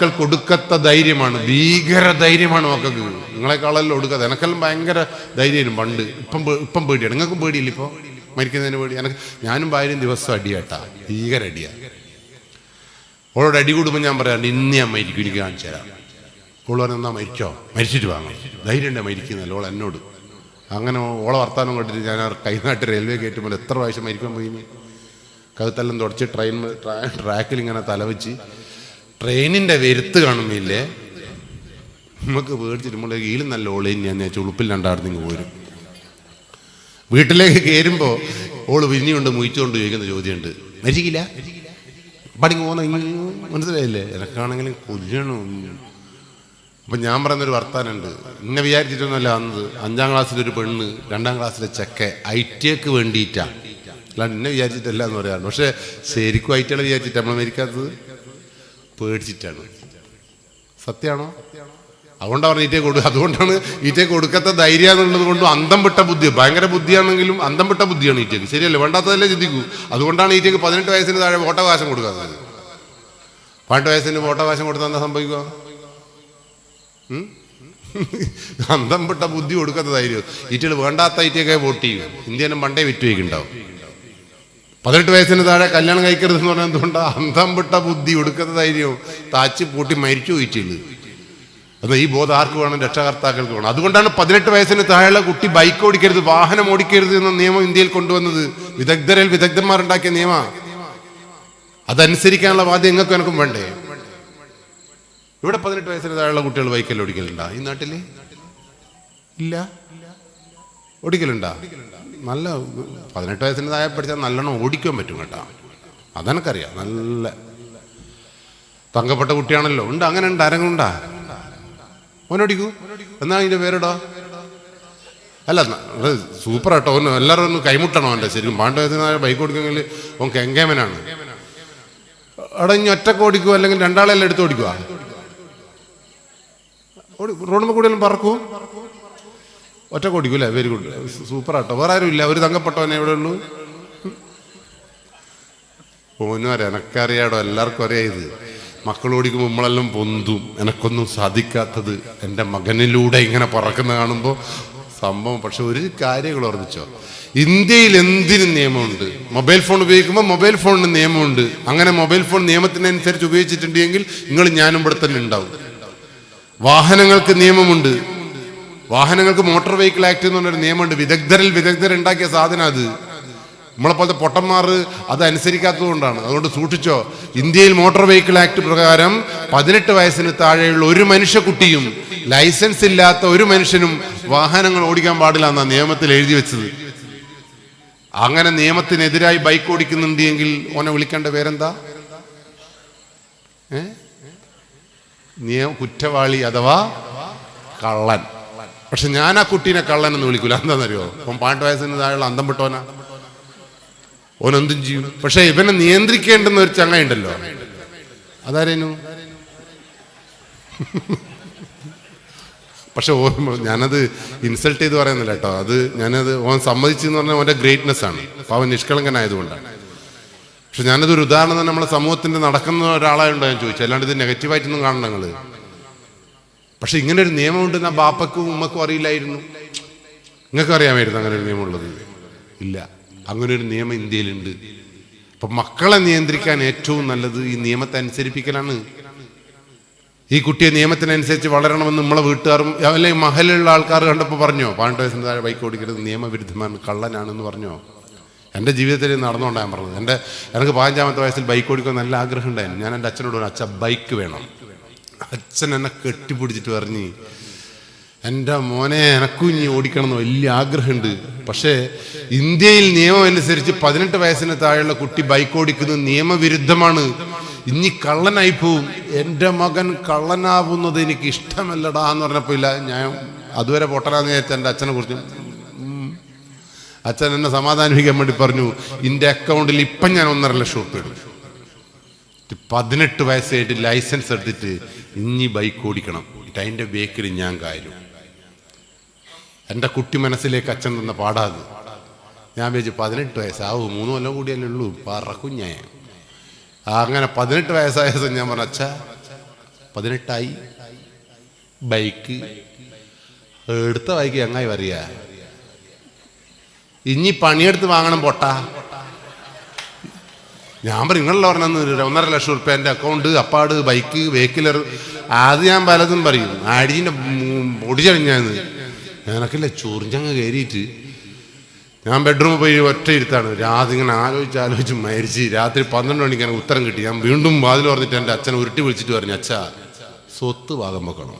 മക്കൾക്ക് ഒടുക്കത്ത ധൈര്യമാണ്, ഭീകര ധൈര്യമാണ് മക്കൾക്ക്. നിങ്ങളെക്കാളെല്ലാം ഒടുക്കത്ത. എനക്കെല്ലാം ഭയങ്കര ധൈര്യമായിരുന്നു പണ്ട്. ഇപ്പം പേടിയാണ്. നിങ്ങൾക്കും പേടിയില്ല ഇപ്പോൾ മരിക്കുന്നതിന് പേടി? ഞാനും ഭാര്യയും ദിവസം അടിയാട്ടാ, ഭീകര അടിയാ. ഓളോട് അടി കൂടുമ്പോൾ ഞാൻ പറയാം, ഇന്ന് ഞാൻ മരിക്കും, എനിക്ക് കാണിച്ചു തരാം. ഓള് പറഞ്ഞാൽ മരിച്ചോ, മരിച്ചിട്ട് വാങ്ങാം, ധൈര്യം ഉണ്ടേ മരിക്കുന്നല്ലോ ഓൾ എന്നോട്. അങ്ങനെ ഓളെ വർത്താനം കണ്ടിട്ട് ഞാൻ കൈനാട്ട് റെയിൽവേ കയറ്റുമ്പോൾ എത്ര പ്രാവശ്യം മരിക്കാൻ പോയി. കഴുത്തെല്ലാം തുടച്ച് ട്രാക്കിൽ ഇങ്ങനെ തലവെച്ച് ട്രെയിനിൻ്റെ വരുത്ത് കാണുന്നില്ലേ, നമുക്ക് പേടിച്ചിട്ട് നമ്മളെ കീഴിൽ നല്ല ഓളേം ഞാൻ ചുളുപ്പിൽ രണ്ടാടത്തേക്ക് പോരും. വീട്ടിലേക്ക് കയറുമ്പോൾ ഓള് വിരിഞ്ഞുകൊണ്ട് മുയിച്ചുകൊണ്ട് ചോദിക്കുന്ന ചോദ്യമുണ്ട്, മരിക്കില്ല പടിങ്ങ് പോകുന്ന മനസ്സിലായില്ലേ? എനക്കാണെങ്കിലും കൊല്ലണം. അപ്പം ഞാൻ പറയുന്നൊരു വർത്താനുണ്ട്, ഇന്നെ വിചാരിച്ചിട്ടൊന്നുമല്ല വന്നത്. 5ാം ക്ലാസ്സിലൊരു പെണ്ണ് 2ാം ക്ലാസ്സിലെ ചെക്ക ഐറ്റിക്ക് വേണ്ടിയിട്ടാണ്, അല്ലാണ്ട് ഇന്നെ വിചാരിച്ചിട്ടല്ല എന്ന് പറയാറുണ്ട്. പക്ഷെ ശരിക്കും ഐറ്റികളെ വിചാരിച്ചിട്ട് നമ്മൾ മരിക്കാത്തത് പേടിച്ചിട്ടാണ്. സത്യമാണോ? അതുകൊണ്ടാണ് പറഞ്ഞ ഈറ്റേ കൊടുക്കുക. അതുകൊണ്ടാണ് ഈറ്റേ കൊടുക്കാത്ത ധൈര്യം എന്നുള്ളത് കൊണ്ടും അന്തം വിട്ട ബുദ്ധി, ഭയങ്കര ബുദ്ധിയാണെങ്കിലും അന്തം വിട്ട ബുദ്ധിയാണ് ഈറ്റേക്ക്. ശരിയല്ലേ? വേണ്ടാത്തതല്ലേ ചിന്തിക്കൂ. അതുകൊണ്ടാണ് ഈറ്റേക്ക് 18 വയസ്സിന് താഴെ വോട്ടവകാശം കൊടുക്കാത്തത്. 18 വയസ്സിന് വോട്ടവകാശം കൊടുത്താൽ എന്താ സംഭവിക്കുക? അന്തം വിട്ട ബുദ്ധി കൊടുക്കാത്ത ധൈര്യം. ഈറ്റകൾ വേണ്ടാത്ത ഈറ്റയൊക്കെ വോട്ട് ചെയ്യും. ഇന്ത്യനും പണ്ടേ വിറ്റുവയ്ക്കുണ്ടാവും. 18 വയസ്സിന് താഴെ കല്യാണം കഴിക്കരുത് എന്ന് പറഞ്ഞാൽ എന്തുകൊണ്ടാ? അന്തം വിട്ട ബുദ്ധി കൊടുക്കാത്ത ധൈര്യവും താച്ച് പൂട്ടി മരിച്ചു പോയിട്ടില്ല. അത് ഈ ബോധം ആർക്ക് വേണം? രക്ഷകർത്താക്കൾക്ക് വേണം. അതുകൊണ്ടാണ് 18 വയസ്സിന് താഴെയുള്ള കുട്ടി ബൈക്ക് ഓടിക്കരുത്, വാഹനം ഓടിക്കരുത് എന്ന നിയമം ഇന്ത്യയിൽ കൊണ്ടുവന്നത്. വിദഗ്ധന്മാരുണ്ടാക്കിയ നിയമ. അതനുസരിക്കാനുള്ള ബാധ്യത നിങ്ങൾക്ക് എനക്കും വേണ്ടേ? ഇവിടെ 18 വയസ്സിന് താഴെയുള്ള കുട്ടികൾ ബൈക്കെല്ലാം ഓടിക്കലുണ്ടാ ഈ നാട്ടില്? ഇല്ല. ഓടിക്കലുണ്ടാ? നല്ല 18 വയസ്സിന് താഴെ പഠിച്ചാൽ നല്ലോണം ഓടിക്കാൻ പറ്റും കേട്ടോ. അതെനക്കറിയാം. നല്ല തങ്കപ്പെട്ട കുട്ടിയാണല്ലോ. ഉണ്ട്, അങ്ങനെ ഉണ്ട്. ആരെങ്കിലുണ്ടാ? ഓനോടിക്കൂ. എന്നാ അതിൻ്റെ പേരിടോ? അല്ല, സൂപ്പർ ആട്ടോ. ഓന് എല്ലാവരും ഒന്ന് കൈമുട്ടണോ അവൻ്റെ. ശരിക്കും 18 വയസ്സിന് താഴെ ബൈക്ക് ഓടിക്കുമെങ്കിൽ ഓൻ കെങ്കേമനാണ്. അവിടെ ഇനി ഒറ്റക്ക് ഓടിക്കുക, അല്ലെങ്കിൽ രണ്ടാളെല്ലാം എടുത്ത് ഓടിക്കുക. റോഡുമ്പോൾ കൂടിയെല്ലാം പറക്കൂ. ഒറ്റക്ക് ഓടിക്കൂല്ലേ? വെരി ഗുഡ്, സൂപ്പർ ആട്ടോ. വേറെ ആരും ഇല്ല? ഒരു തങ്കപ്പെട്ടവനെ എവിടെ ഉള്ളൂ? ഓനും അറിയാം, എനക്കറിയാടോ, എല്ലാവർക്കും അറിയാം. ഇത് മക്കൾ ഓടിക്കുമ്പോൾ നമ്മളെല്ലാം പൊന്തും. എനക്കൊന്നും സാധിക്കാത്തത് എൻ്റെ മകനിലൂടെ ഇങ്ങനെ പറക്കുന്ന കാണുമ്പോൾ സംഭവം. പക്ഷെ ഒരു കാര്യങ്ങൾ ഓർമ്മിച്ചോ, ഇന്ത്യയിൽ എന്തിനും നിയമമുണ്ട്. മൊബൈൽ ഫോൺ ഉപയോഗിക്കുമ്പോൾ മൊബൈൽ ഫോണിന് നിയമമുണ്ട്. അങ്ങനെ മൊബൈൽ ഫോൺ നിയമത്തിനനുസരിച്ച് ഉപയോഗിച്ചിട്ടുണ്ടെങ്കിൽ നിങ്ങൾ ഞാനും ഇവിടെ തന്നെ ഉണ്ടാവും. വാഹനങ്ങൾക്ക് നിയമമുണ്ട്. വാഹനങ്ങൾക്ക് മോട്ടോർ വെഹിക്കിൾ ആക്ട് എന്ന് പറഞ്ഞൊരു നിയമമുണ്ട്. വിദഗ്ധരുണ്ടാക്കിയ സാധനം അത്. നമ്മളെപ്പോലത്തെ പൊട്ടന്മാർ അത് അനുസരിക്കാത്തത് കൊണ്ടാണ്. അതുകൊണ്ട് സൂക്ഷിച്ചോ. ഇന്ത്യയിൽ മോട്ടോർ വെഹിക്കിൾ ആക്ട് പ്രകാരം 18 വയസ്സിന് താഴെയുള്ള ഒരു മനുഷ്യക്കുട്ടിയും ലൈസൻസ് ഇല്ലാത്ത ഒരു മനുഷ്യനും വാഹനങ്ങൾ ഓടിക്കാൻ പാടില്ല എന്നാണ് നിയമത്തിൽ എഴുതി വെച്ചത്. അങ്ങനെ നിയമത്തിനെതിരായി ബൈക്ക് ഓടിക്കുന്നുണ്ട് എങ്കിൽ ഓനെ വിളിക്കേണ്ട പേരെന്താ? കുറ്റവാളി അഥവാ കള്ളൻ. പക്ഷെ ഞാൻ ആ കുട്ടീനെ കള്ളൻ എന്ന് വിളിക്കൂല. എന്താണെന്നറിയോ? അപ്പം 18 വയസ്സിന് താഴെയുള്ള അന്തം വിട്ടോനാ. ഓനെന്തും ചെയ്യും. പക്ഷെ ഇവനെ നിയന്ത്രിക്കേണ്ടുന്ന ഒരു ചങ്ങയുണ്ടല്ലോ, അതാരേനു? പക്ഷെ ഞാനത് ഇൻസൾട്ട് ചെയ്ത് പറയുന്നില്ല കേട്ടോ. അത് ഞാനത് ഓൻ സമ്മതിച്ചെന്ന് പറഞ്ഞാൽ ഓൻ്റെ ഗ്രേറ്റ്നെസ് ആണ്. അപ്പോൾ അവൻ നിഷ്കളങ്കനായതുകൊണ്ടാണ്. പക്ഷെ ഞാനതൊരു ഉദാഹരണം തന്നെ നമ്മളെ സമൂഹത്തിൻ്റെ നടക്കുന്ന ഒരാളായുണ്ടോ ഞാൻ ചോദിച്ചു. അല്ലാണ്ട് ഇത് നെഗറ്റീവായിട്ടൊന്നും കാണണം നിങ്ങൾ. പക്ഷെ ഇങ്ങനെ ഒരു നിയമമുണ്ടെന്ന് ആ ബാപ്പക്കും ഉമ്മക്കും അറിയില്ലായിരുന്നു. നിങ്ങൾക്ക് അറിയാമായിരുന്നു അങ്ങനെ ഒരു നിയമമുള്ളത്? ഇല്ല. അങ്ങനെ ഒരു നിയമം ഇന്ത്യയിലുണ്ട്. അപ്പൊ മക്കളെ നിയന്ത്രിക്കാൻ ഏറ്റവും നല്ലത് ഈ നിയമത്തെ അനുസരിപ്പിക്കലാണ്. ഈ കുട്ടിയെ നിയമത്തിനനുസരിച്ച് വളരണമെന്ന് നമ്മളെ വീട്ടുകാരും അല്ലെങ്കിൽ മഹലുള്ള ആൾക്കാർ കണ്ടപ്പോൾ പറഞ്ഞോ 18 വയസ്സിന് താഴെ ബൈക്ക് ഓടിക്കരുത്, നിയമവിരുദ്ധമാണ്, കള്ളനാണെന്ന് പറഞ്ഞോ? എൻ്റെ ജീവിതത്തിൽ നടന്നുകൊണ്ടാണ് ഞാൻ പറഞ്ഞത്. എനിക്ക് 15-ാമത്തെ വയസ്സിൽ ബൈക്ക് ഓടിക്കാൻ നല്ല ആഗ്രഹം ഉണ്ടായിരുന്നു. ഞാൻ എൻ്റെ അച്ഛനോട് പറഞ്ഞു, അച്ഛൻ ബൈക്ക് വേണം. അച്ഛൻ എന്നെ കെട്ടിപ്പിടിച്ചിട്ട് പറഞ്ഞ്, എൻ്റെ മോനെ എനക്കും ഇനി ഓടിക്കണമെന്ന് വലിയ ആഗ്രഹമുണ്ട്. പക്ഷേ ഇന്ത്യയിൽ നിയമം അനുസരിച്ച് 18 വയസ്സിന് താഴെയുള്ള കുട്ടി ബൈക്ക് ഓടിക്കുന്നത് നിയമവിരുദ്ധമാണ്. ഇനി കള്ളനായി പോവും. എൻ്റെ മകൻ കള്ളനാവുന്നത് എനിക്ക് ഇഷ്ടമല്ലടാ എന്ന് പറഞ്ഞപ്പോൾ ഇല്ല, ഞാൻ അതുവരെ പൊട്ടനാന്ന് വിചാരിച്ച എൻ്റെ അച്ഛനെ കുറിച്ച് അച്ഛൻ എന്നെ സമാധാനിപ്പിക്കാൻ വേണ്ടി പറഞ്ഞു, എൻ്റെ അക്കൗണ്ടിൽ ഇപ്പം ഞാൻ 1.5 ലക്ഷം രൂപ ഇടും. 18 വയസ്സായിട്ട് ലൈസൻസ് എടുത്തിട്ട് ഇനി ബൈക്ക് ഓടിക്കണം. അതിൻ്റെ ബേക്കിൽ ഞാൻ കാര്യം. എൻ്റെ കുട്ടി മനസ്സിലേക്ക് അച്ഛൻ തന്ന പാടാത്. ഞാൻ വിചാരിച്ചു 18 വയസ്സാവും, 3 കൊല്ലം കൂടിയല്ലേ ഉള്ളൂ, പറക്കും ഞാൻ. അങ്ങനെ 18 വയസ്സായ ദിവസം ഞാൻ പറഞ്ഞു, അച്ഛാ 18 ബൈക്ക് എടുത്ത ബൈക്ക് ചങ്ങായി പറയാ ഇനി പണിയെടുത്ത് വാങ്ങണം പൊട്ട. ഞാൻ പറയും നിങ്ങളല്ല പറഞ്ഞന്ന് 1.5 ലക്ഷം റുപ്യ എൻ്റെ അക്കൗണ്ട്, അപ്പാട് ബൈക്ക് വെഹിക്കിളർ. അത് ഞാൻ പലതും പറയും. അടീൻ്റെ പൊടിച്ചണിഞ്ഞാന്ന് എനക്കില്ല ചൊറിഞ്ഞങ്ങ് കയറിയിട്ട് ഞാൻ ബെഡ്റൂമിൽ പോയി ഒറ്റ ഇരുത്താണ്. രാത്രി ഇങ്ങനെ ആലോചിച്ച് മരിച്ച് രാത്രി 12 മണിക്ക് എനിക്ക് ഉത്തരം കിട്ടി. ഞാൻ വീണ്ടും വാതിൽ പറഞ്ഞിട്ട് എൻ്റെ അച്ഛനെ ഉരുട്ടി വിളിച്ചിട്ട് പറഞ്ഞു, അച്ഛാ സ്വത്ത് ഭാഗം വെക്കണം.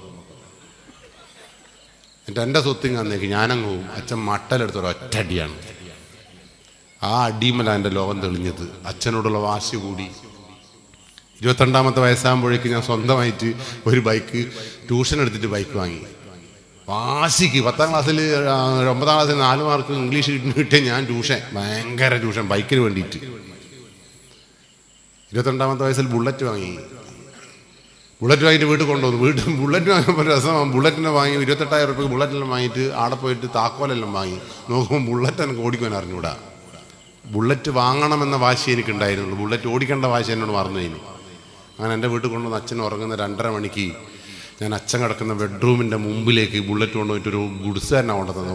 എന്നിട്ട് എൻ്റെ സ്വത്തിങ് അന്നേക്ക് ഞാനങ്ങ് പോവും. അച്ഛൻ മട്ടലെടുത്തൊരു ഒറ്റ അടിയാണ്. ആ അടിമല എൻ്റെ ലോകം തെളിഞ്ഞത്. അച്ഛനോടുള്ള വാശി കൂടി. 22ാമത്തെ വയസ്സാകുമ്പോഴേക്ക് ഞാൻ സ്വന്തമായിട്ട് ഒരു ബൈക്ക് ട്യൂഷൻ എടുത്തിട്ട് ബൈക്ക് വാങ്ങി. വാശിക്ക് 10ാം ക്ലാസ്സിൽ 9ാം ക്ലാസ്സിൽ 4 മാർക്ക് ഇംഗ്ലീഷ് കിട്ടിയ ഞാൻ ട്യൂഷൻ, ഭയങ്കര ട്യൂഷൻ ബൈക്കിന് വേണ്ടിയിട്ട്. 22ാമത്തെ വയസ്സിൽ ബുള്ളറ്റ് വാങ്ങി. ബുള്ളറ്റ് വാങ്ങിയിട്ട് വീട്ടിൽ കൊണ്ടുവന്നു. ബുള്ളറ്റ് വാങ്ങിയപ്പോൾ രസമാണ്. ബുള്ളറ്റിനെ വാങ്ങി 28,000 റുപ്യക്ക് ബുള്ളറ്റെല്ലാം വാങ്ങിയിട്ട് ആടെ പോയിട്ട് താക്കോലെല്ലാം വാങ്ങി നോക്കുമ്പോൾ ബുള്ളറ്റ് എനിക്ക് ഓടിക്കാൻ അറിഞ്ഞൂടാ. ബുള്ളറ്റ് വാങ്ങണമെന്ന വാശി എനിക്കുണ്ടായിരുന്നുള്ളൂ. ബുള്ളറ്റ് ഓടിക്കേണ്ട വാശി എന്നോട് മറന്നു കഴിഞ്ഞു. അങ്ങനെ എൻ്റെ വീട്ടിൽ കൊണ്ടുവന്ന് അച്ഛൻ ഉറങ്ങുന്ന 2:30 മണിക്ക് ഞാൻ അച്ഛൻ കിടക്കുന്ന ബെഡ്റൂമിൻ്റെ മുമ്പിലേക്ക് ബുള്ളറ്റ് കൊണ്ടുപോയിട്ടൊരു ഗുഡ്സുകാരനാണ് കൊണ്ടുതന്നത്.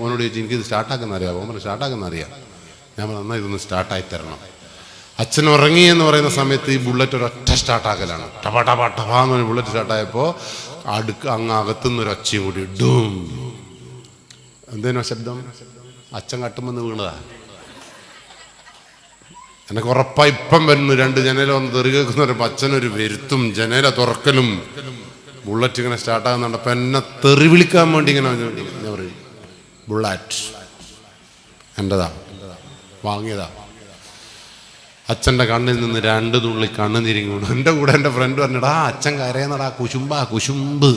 ഓനോട് ചോദിച്ചു എനിക്കിത് സ്റ്റാർട്ടാക്കുന്ന അറിയാം. ഓൻ പറഞ്ഞു സ്റ്റാർട്ടാക്കുന്ന അറിയാം. ഞാൻ പറഞ്ഞു എന്നാൽ ഇതൊന്ന് സ്റ്റാർട്ടായി തരണം. അച്ഛൻ ഉറങ്ങി എന്ന് പറയുന്ന സമയത്ത് ഈ ബുള്ളറ്റ് ഒരൊറ്റ സ്റ്റാർട്ടാക്കലാണ്. ടപാ ടപാ ടപാന്ന് പറഞ്ഞ ബുള്ളറ്റ് സ്റ്റാർട്ടായപ്പോൾ അങ്ങ് അകത്തുനിന്നൊരു ഒച്ചയും കൂടി ഡൂം. എന്തേനോ ശബ്ദം? അച്ഛൻ കട്ടുമെന്ന് വീണതാ. എനിക്ക് ഉറപ്പായി ഇപ്പം വരുന്നു. 2 ജനല വന്ന് തെറികേക്കുന്ന പറയുമ്പോൾ അച്ഛനൊരു വരുത്തും ജനല തുറക്കലും ബുള്ളറ്റ് ഇങ്ങനെ സ്റ്റാർട്ടാകുന്നുണ്ട്. അപ്പം എന്നെ തെറി വിളിക്കാൻ വേണ്ടി ഇങ്ങനെ ഞാൻ പറയും ബുള്ളറ്റ് എൻ്റെതാ, വാങ്ങിയതാ. അച്ഛൻ്റെ കണ്ണിൽ നിന്ന് 2 തുള്ളി കണ്ണ് തിരിഞ്ഞു വീണു. എൻ്റെ കൂടെ എൻ്റെ ഫ്രണ്ട് പറഞ്ഞിടാ അച്ഛൻ കരയുന്നടാ കുശുമ്പ്.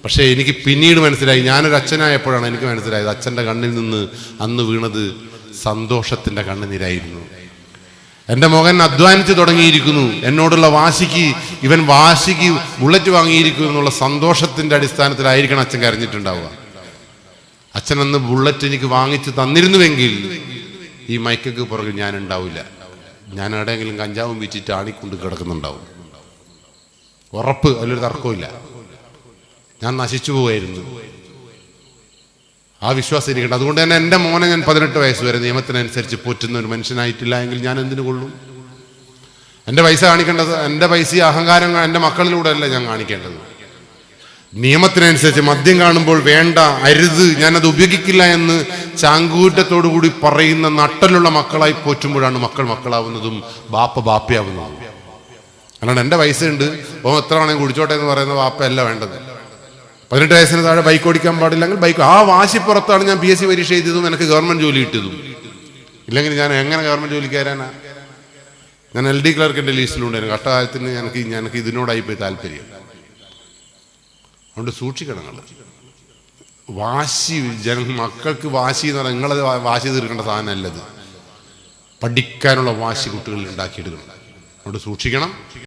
പക്ഷേ എനിക്ക് പിന്നീട് മനസ്സിലായി, ഞാനൊരു അച്ഛനായപ്പോഴാണ് എനിക്ക് മനസ്സിലായത് അച്ഛൻ്റെ കണ്ണിൽ നിന്ന് അന്ന് വീണത് സന്തോഷത്തിൻ്റെ കണ്ണുനീരായിരുന്നു. എൻ്റെ മകൻ അധ്വാനിച്ച് തുടങ്ങിയിരിക്കുന്നു, എന്നോടുള്ള വാശിക്ക് ബുള്ളറ്റ് വാങ്ങിയിരിക്കുന്നു എന്നുള്ള സന്തോഷത്തിൻ്റെ അടിസ്ഥാനത്തിലായിരിക്കണം അച്ഛൻ കരഞ്ഞിട്ടുണ്ടാവുക. അച്ഛൻ അന്ന് ബുള്ളറ്റ് എനിക്ക് വാങ്ങിച്ച് തന്നിരുന്നുവെങ്കിൽ ഈ മൈക്കൊക്കെ പുറകിൽ ഞാൻ ഉണ്ടാവില്ല. ഞാൻ എവിടെയെങ്കിലും കഞ്ചാവും വിറ്റിട്ട് ആണിക്കൊണ്ട് കിടക്കുന്നുണ്ടാവും. ഉറപ്പ്, അതിലൊരു തർക്കമില്ല. ഞാൻ നശിച്ചു പോവായിരുന്നു. ആ വിശ്വാസം ഇരിക്കട്ടെ. അതുകൊണ്ട് തന്നെ എൻ്റെ മോനെ ഞാൻ 18 വയസ്സ് വരെ നിയമത്തിനനുസരിച്ച് പോറ്റുന്ന ഒരു മനുഷ്യനായിട്ടില്ല എങ്കിൽ ഞാൻ എന്തിനു കൊള്ളും? എൻ്റെ പൈസ കാണിക്കേണ്ടത്, എൻ്റെ പൈസ അഹങ്കാരം എൻ്റെ മക്കളിലൂടെ അല്ല ഞാൻ കാണിക്കേണ്ടത്. നിയമത്തിനനുസരിച്ച് മദ്യം കാണുമ്പോൾ വേണ്ട, അരുത്, ഞാനത് ഉപയോഗിക്കില്ല എന്ന് ചാങ്കൂറ്റത്തോടു കൂടി പറയുന്ന നട്ടലുള്ള മക്കളായി പോറ്റുമ്പോഴാണ് മക്കളാവുന്നതും ബാപ്പയാവുന്നതും. അല്ലാണ്ട് എൻ്റെ പൈസ ഉണ്ട് ഓ എത്ര വേണമെങ്കിൽ കുടിച്ചോട്ടെ എന്ന് പറയുന്ന ബാപ്പയല്ല വേണ്ടത്. 18 വയസ്സിന് താഴെ ബൈക്ക് ഓടിക്കാൻ പാടില്ലെങ്കിൽ ബൈക്ക്. ആ വാശിപ്പുറത്താണ് ഞാൻ PSC പരീക്ഷ എഴുതിയതും എനിക്ക് ഗവൺമെന്റ് ജോലി കിട്ടിയതും. ഇല്ലെങ്കിൽ ഞാൻ എങ്ങനെ ഗവൺമെന്റ് ജോലിക്ക് കയറാനാ? ഞാൻ LD ക്ലർക്കിന്റെ ലിസ്റ്റിലുണ്ടായിരുന്നു. കഷ്ടകാലത്തിന് എനിക്ക് ഇതിനോടായി പോയി താല്പര്യം. അതുകൊണ്ട് സൂക്ഷിക്കണം നിങ്ങൾ. വാശി മക്കൾക്ക് വാശി എന്ന് പറഞ്ഞാൽ നിങ്ങളത് വാശി തീർക്കേണ്ട സാധനമല്ലത്. പഠിക്കാനുള്ള വാശി കുട്ടികളിൽ ഉണ്ടാക്കിയെടുക്കണം. അതുകൊണ്ട് സൂക്ഷിക്കണം.